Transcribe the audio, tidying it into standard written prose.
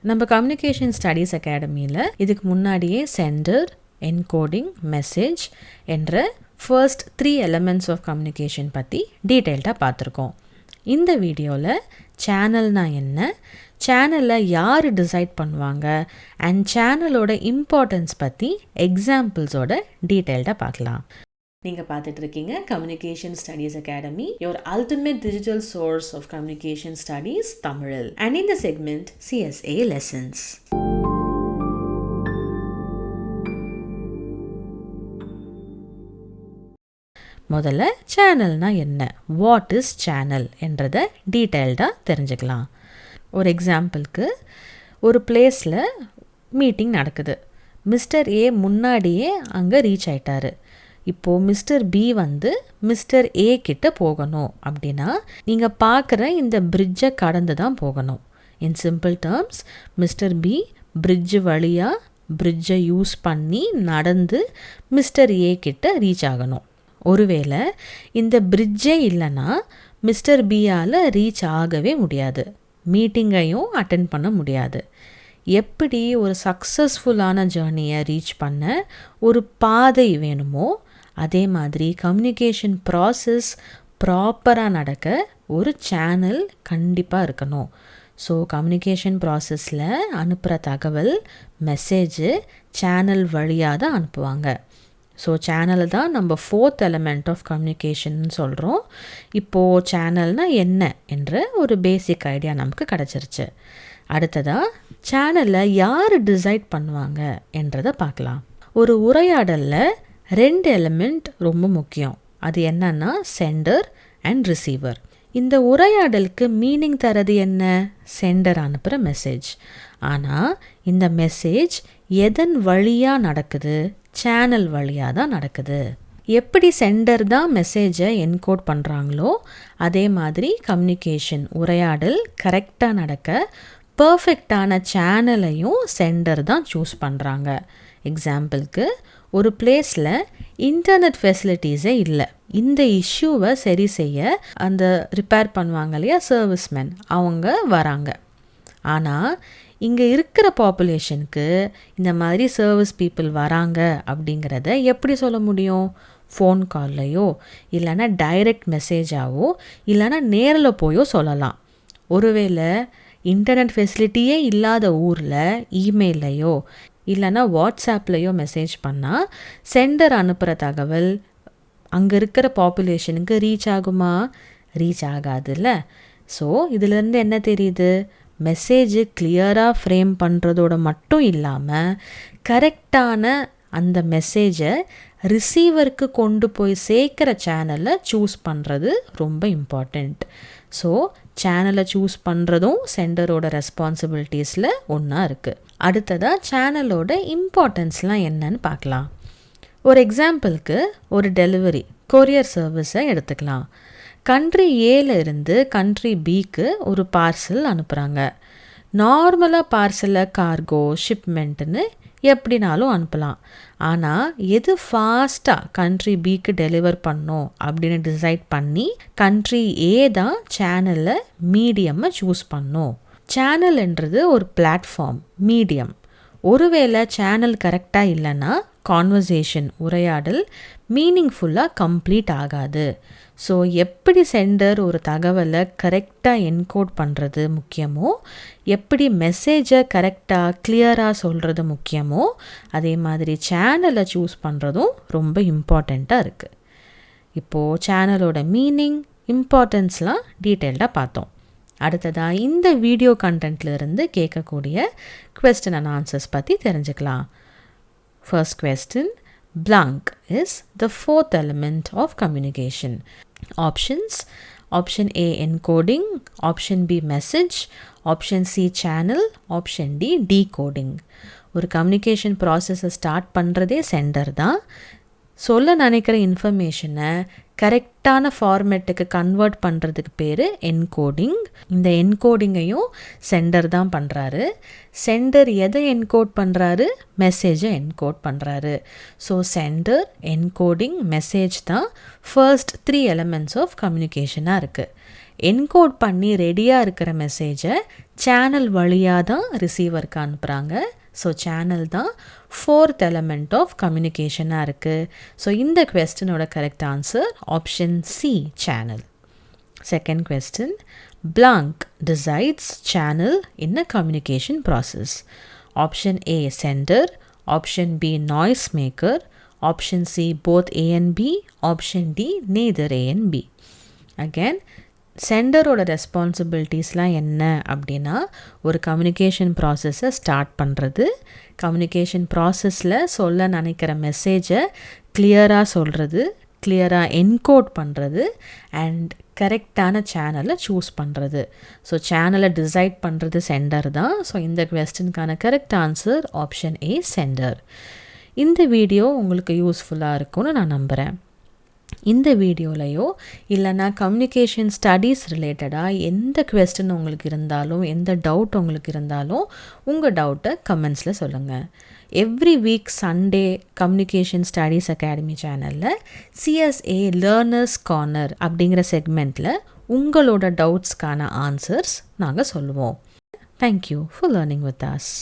நம்ம communication studies அகாடமியில் இதுக்கு முன்னாடியே சென்டர், என்கோடிங், மெசேஜ் என்ற ஃபர்ஸ்ட் 3 எலமெண்ட்ஸ் ஆஃப் கம்யூனிகேஷன் பற்றி டீட்டெயில்டாக பார்த்துருக்கோம். இந்த வீடியோவில் சேனல்னா என்ன, சேனலில் யார் டிசைட் பண்ணுவாங்க அண்ட் சேனலோட இம்பார்ட்டன்ஸ் பற்றி எக்ஸாம்பிள்ஸோட டீட்டெயில்டாக பார்க்கலாம். நீங்கள் பார்த்துட்டு இருக்கீங்க communication studies academy, your ultimate digital source of communication studies தமிழில். அண்ட் இந்த செக்மெண்ட் CSA லெசன்ஸ். முதல்ல சேனல்னா என்ன, வாட் இஸ் சேனல் என்றதை டீட்டெயில்டாக தெரிஞ்சுக்கலாம். ஒரு எக்ஸாம்பிளுக்கு, ஒரு பிளேஸில் மீட்டிங் நடக்குது. மிஸ்டர் ஏ முன்னாடியே அங்கே ரீச் ஆயிட்டாரு. இப்போது மிஸ்டர் பி மிஸ்டர் ஏ கிட்ட போகணும் அப்படின்னா நீங்கள் பார்க்குற இந்த பிரிட்ஜை கடந்து தான் போகணும். In simple terms, mister B bridge வழியாக பிரிட்ஜை யூஸ் பண்ணி நடந்து மிஸ்டர் ஏ கிட்ட ரீச் ஆகணும். ஒருவேளை இந்த பிரிட்ஜே இல்லைன்னா மிஸ்டர் பியால் ரீச் ஆகவே முடியாது, மீட்டிங்கையும் அட்டென்ட் பண்ண முடியாது. எப்படி ஒரு சக்ஸஸ்ஃபுல்லான ஜேர்னியை ரீச் பண்ண ஒரு பாதை வேணுமோ, அதே மாதிரி கம்யூனிகேஷன் ப்ராசஸ் ப்ராப்பராக நடக்க ஒரு சேனல் கண்டிப்பாக இருக்கணும். ஸோ கம்யூனிகேஷன் ப்ராசஸில் அனுப்புகிற தகவல், மெசேஜு சேனல் வழியாக தான் அனுப்புவாங்க. ஸோ சேனலை தான் நம்ம 4th எலமெண்ட் ஆஃப் கம்யூனிகேஷன் சொல்கிறோம். இப்போது சேனல்னால் என்ன என்ற ஒரு பேசிக் ஐடியா நமக்கு கிடச்சிருச்சு. அடுத்ததாக சேனலில் யார் டிசைட் பண்ணுவாங்க என்றதை பார்க்கலாம். ஒரு உரையாடலில் 2 எலிமெண்ட் ரொம்ப முக்கியம். அது என்னன்னா சென்டர் அண்ட் ரிசீவர். இந்த உரையாடலுக்கு மீனிங் தரது என்ன, சென்டர் அனுப்புகிற மெசேஜ். ஆனால் இந்த மெசேஜ் எதன் வழியாக நடக்குது, சேனல் வழியாக தான் நடக்குது. எப்படி சென்டர் தான் மெசேஜை என்கோட் பண்ணுறாங்களோ அதே மாதிரி கம்யூனிகேஷன் உரையாடல் கரெக்டாக நடக்க பர்ஃபெக்டான சேனலையும் சென்டர் தான் சூஸ் பண்ணுறாங்க. எக்ஸாம்பிளுக்கு, ஒரு பிளேஸில் இன்டர்நெட் ஃபெசிலிட்டிஸே இல்லை. இந்த இஷ்யூவை சரி செய்ய அந்த ரிப்பேர் பண்ணுவாங்க இல்லையா சர்வீஸ்மேன், அவங்க வராங்க. ஆனால் இங்கே இருக்கிற பாப்புலேஷனுக்கு இந்த மாதிரி சர்வீஸ் பீப்புள் வராங்க அப்படிங்கிறத எப்படி சொல்ல முடியும்? ஃபோன் கால்லையோ இல்லைன்னா டைரக்ட் மெசேஜாவோ இல்லைன்னா நேரில் போயோ சொல்லலாம். ஒருவேளை இன்டர்நெட் ஃபெசிலிட்டியே இல்லாத ஊரில் இமெயிலையோ இல்லைன்னா வாட்ஸ்ஆப்லேயோ மெசேஜ் பண்ணால் சென்டர் அனுப்புகிற தகவல் அங்கே இருக்கிற பாப்புலேஷனுக்கு ரீச் ஆகுமா? ரீச் ஆகாதுல்ல. ஸோ இதிலேருந்து என்ன தெரியுது? மெசேஜு கிளியராக ஃப்ரேம் பண்ணுறதோட மட்டும் இல்லாமல் கரெக்டான அந்த மெசேஜை ரிசீவருக்கு கொண்டு போய் சேர்க்குற சேனலை சூஸ் பண்ணுறது ரொம்ப இம்பார்ட்டண்ட். ஸோ சேனலை சூஸ் பண்ணுறதும் சென்டரோட ரெஸ்பான்சிபிலிட்டிஸில் ஒன்றா இருக்குது. அடுத்ததாக சேனலோட இம்பார்ட்டன்ஸ்லாம் என்னன்னு பார்க்கலாம். ஒரு எக்ஸாம்பிளுக்கு, ஒரு டெலிவரி கொரியர் சர்வீஸை எடுத்துக்கலாம். கண்ட்ரி ஏல இருந்து கண்ட்ரி பிக்கு ஒரு பார்சல் அனுப்புகிறாங்க. நார்மலாக பார்சலை கார்கோ, ஷிப்மெண்ட்டுன்னு எப்படினாலும் அனுப்பலாம். ஆனால் எது ஃபாஸ்ட்டாக கண்ட்ரி பிக்கு டெலிவர் பண்ணோம் அப்படின்னு டிசைட் பண்ணி கண்ட்ரி ஏ தான் சேனலில் மீடியம்மை சூஸ் பண்ணோம். சேனல்ன்றது ஒரு பிளாட்ஃபார்ம், மீடியம். ஒருவேளை சேனல் கரெக்டாக இல்லைன்னா கான்வர்சேஷன் உரையாடல் மீனிங்ஃபுல்லாக கம்ப்ளீட் ஆகாது. ஸோ எப்படி சென்டர் ஒரு தகவலை கரெக்டாக என்கோட் பண்ணுறது முக்கியமோ, எப்படி மெசேஜை கரெக்டாக கிளியராக சொல்கிறது முக்கியமோ, அதே மாதிரி சேனலை சூஸ் பண்ணுறதும் ரொம்ப இம்பார்ட்டண்ட்டாக இருக்குது. இப்போது சேனலோட மீனிங், இம்பார்ட்டன்ஸ்லாம் டீட்டெயில்டாக பார்த்தோம். அடுத்ததாக இந்த வீடியோ கண்டென்ட்லேருந்து கேட்கக்கூடிய கொஸ்டின் அண்ட் ஆன்சர்ஸ் பற்றி தெரிஞ்சுக்கலாம். First question, blank is the 4th element of communication. Options: Option A encoding, Option B message, Option C channel, Option D decoding. ஒரு கம்யூனிகேஷன் ப்ராசஸை ஸ்டார்ட் பண்ணுறதே சென்டர் தான். சொல்ல நினைக்கிற இன்ஃபர்மேஷனை கரெக்டான ஃபார்மேட்டுக்கு கன்வெர்ட் பண்ணுறதுக்கு பேர் என்கோடிங். இந்த என்கோடிங்கையும் சென்டர் தான் பண்ணுறாரு. சென்டர் எதை என்கோட் பண்ணுறாரு? மெசேஜை என்கோட் பண்ணுறாரு. ஸோ சென்டர், என்கோடிங், மெசேஜ் தான் ஃபர்ஸ்ட் 3 எலமெண்ட்ஸ் ஆஃப் கம்யூனிகேஷனாக இருக்குது. என்கோட் பண்ணி ரெடியாக இருக்கிற மெசேஜை சேனல் வழியாக தான் ரிசீவருக்கு அனுப்புகிறாங்க. ஸோ சேனல் தான் ஃபோர்த் எலமெண்ட் ஆஃப் கம்யூனிகேஷனாக இருக்குது. ஸோ இந்த கொஸ்டினோட correct answer option C, channel. Second question, blank decides channel in a communication process. Option A, sender. Option B, noise maker. Option C, both A and B. Option D, neither A and B. Again, சென்டரோட ரெஸ்பான்சிபிலிட்டிஸ்லாம் என்ன அப்படின்னா, ஒரு communication ப்ராசஸை start பண்ணுறது, communication ப்ராசஸில் சொல்ல நினைக்கிற மெசேஜை கிளியராக சொல்கிறது, கிளியராக என்கோட் பண்ணுறது அண்ட் கரெக்டான சேனலை சூஸ் பண்ணுறது. ஸோ சேனலை டிசைட் பண்ணுறது சென்டர் தான். ஸோ இந்த கொஸ்டினுக்கான correct answer option A, centre. இந்த வீடியோ உங்களுக்கு யூஸ்ஃபுல்லாக இருக்கும்னு நான் நம்புகிறேன். இந்த வீடியோலையோ இல்லைனா கம்யூனிகேஷன் ஸ்டடீஸ் ரிலேட்டடாக எந்த கொஸ்டின் உங்களுக்கு இருந்தாலும், எந்த டவுட் உங்களுக்கு இருந்தாலும் உங்கள் டவுட்டை கமெண்ட்ஸில் சொல்லுங்கள். Every week Sunday communication studies academy சேனலில் CSA லேர்னர்ஸ் கார்னர் அப்படிங்கிற செக்மெண்ட்டில் உங்களோட டவுட்ஸ்க்கான ஆன்சர்ஸ் நாங்கள் சொல்லுவோம். Thank you for learning with us.